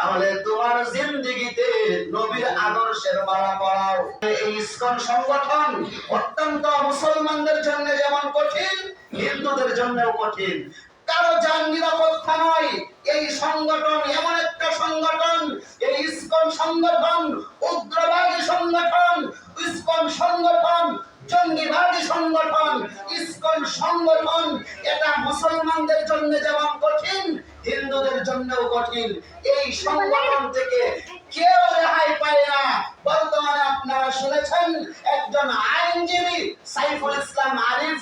তাহলে তোমার জিন্দেগিতে নবীর আদর্শের মালা পরাও। এই ইসকন সংগঠন অত্যন্ত মুসলমানদের জন্য যেমন কঠিন, হিন্দুদের জন্যও কঠিন। কারো জান নিরাপত্তা নয়। এই সংগঠন এমন একটা সংগঠন, এই ইসকন সংগঠন উগ্রবাদী সংগঠন, ইসকন সংগঠন জঙ্গিবাদী সংগঠন, ইসকন সংগঠন এটা মুসলমানদের জন্য যেমন কঠিন, হিন্দুদের জন্যও কঠিন। এই সংগঠন থেকে কেউ রেহাই পায় না। বর্তমানে আপনারা শুনেছেন একজন আইনজীবী সাইফুল ইসলাম আরিফ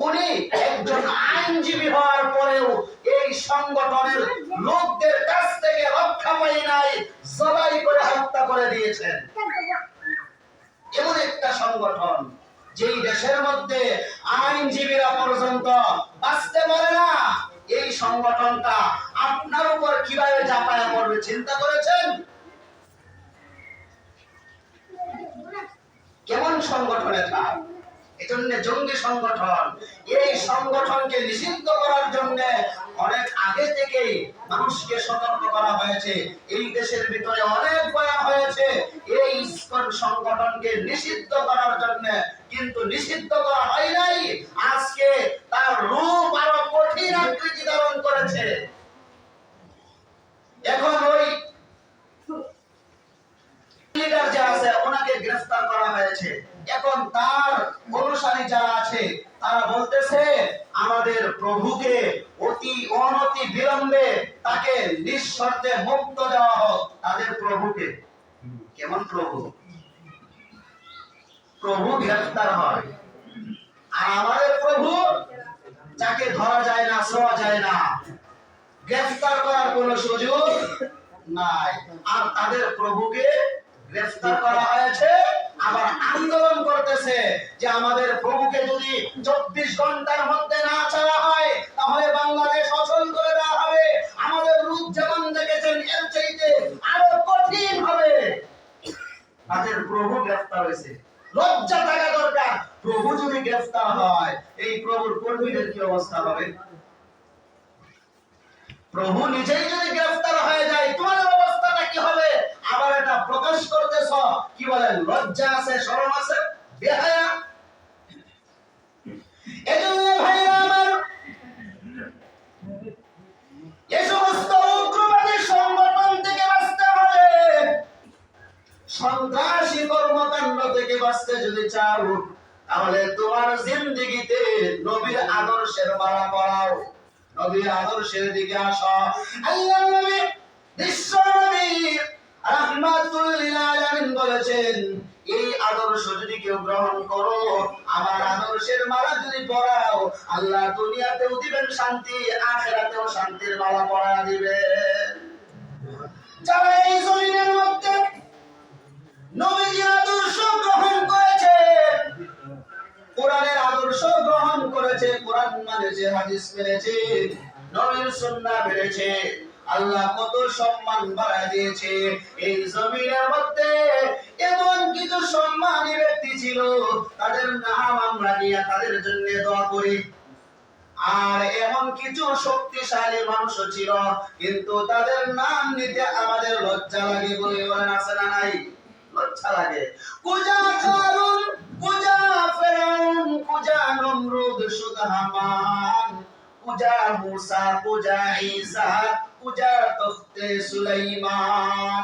উনি একজন আইনজীবী হওয়ার পরেও এই সংগঠনের লোকদের কাছ থেকে রক্ষা পায় নাই, জবাই করে হত্যা করে দিয়েছেন। এমন একটা সংগঠন যেই দেশের মধ্যে আইনজীবীরা পর্যন্ত বাঁচতে পারে না, এই সংগঠনটা আপনার উপর কিভাবে চাপায়া পড়বে চিন্তা করেছেন? কেমন সংগঠন এটা? এজন্য জঙ্গি সংগঠন। এই সংগঠনকে নিষিদ্ধ করার জন্য অনেক আগে থেকেই মানুষকে সতর্ক করা হয়েছে। এই দেশের ভিতরে অনেক বয়ান হয়েছে এই ইসকন সংগঠনকে নিষিদ্ধ করার জন্য, কিন্তু নিষিদ্ধ করা হয় নাই। আজকে তার রূপ আরো কঠিন আকৃতি ধারণ করেছে। এখন ওই লিডার যে আছে ওনাকে গ্রেফতার করা হয়েছে। এখন তার অনুসারী যারা আছে তারা বলতেছে আমাদের প্রভুকে অনতি বিলম্বে তাকে নিঃশর্তে মুক্ত দেওয়া হোক। তাদের প্রভুকে, কেমন প্রভু? প্রভু গ্রেফতার হয়, আর আমাদের প্রভু যাকে ধরা যায় না, ছোঁয়া যায় না, গ্রেফতার করার কোনো সুযোগ নাই। আর তাদের প্রভুকে গ্রেফতার করা হয়েছে, আবার আন্দোলন করতেছে যে আমাদের প্রভুকে যদি 24 ঘন্টার মধ্যে না ছাড়া হয় তাহলে বাংলাদেশ অচল করে দেওয়া হবে। আমাদের রূপ যেমন দেখেছেন এর চাইতে আরো কঠিন হবে। তাদের প্রভু গ্রেফতার হয়েছে, লজ্জা থাকা দরকার। প্রভু যদি গ্রেফতার হয় এই প্রভুর কর্মীদের কি অবস্থা হবে? প্রভু নিজেই যদি গ্রেফতার হয়ে যায় তোমাদের অবস্থাটা কি হবে? আবার এটা প্রকাশ করতেছ, কি বলেন? লজ্জা আছে, শরম আছে, বেহায়া। এজন্য ভাইরা আমার, এই সমস্ত উগ্রবাদী সংগঠন থেকে বাঁচতে হলে, সন্ত্রাসী কর্মকাণ্ড থেকে বাঁচতে যদি চাও তাহলে তোমার জিন্দেগিতে নবীর আদর্শের মালা পরাও, নবীর আদর্শের দিকে আসো। আল্লাহ নবী বিশ্ব নবী রাহমাতুল লিল আলামিন বলেছেন এই আদর্শ যদি কেউ গ্রহণ করো, আমার আদর্শের মালা যদি পরাও, আল্লাহ দুনিয়াতেও দিবেন শান্তি, আখিরাতেও শান্তির মালা পরায়া দিবেন। যারা এই জমিনের মধ্যে নবীর আদর্শ গ্রহণ করেছে, কোরআনের আদর্শ গ্রহণ করেছে, কোরআন মানেছে, হাদিস মেনেছে, নবীর সুন্নাহ মেনেছে, আল্লাহ কত সম্মান বাড়ায় দিয়েছে। এই জমিনের মধ্যে এমন কিছু সম্মানী ব্যক্তি ছিল, তাদের নাম আমরা নিয়ে তাদের জন্য দোয়া করি। আর এমন কিছু শক্তিশালী মানুষও ছিল, কিন্তু তাদের নাম নিতে আমাদের লজ্জা লাগে। বলে বলেন, আছে না নাই? লজ্জা লাগে। কুজা কারুন, কুজা ফেরাউন, কুজা নমরুদ, সুদ হামান, কুজা মুসা, কুজা ঈসা, কুজা তখতে সুলাইমান।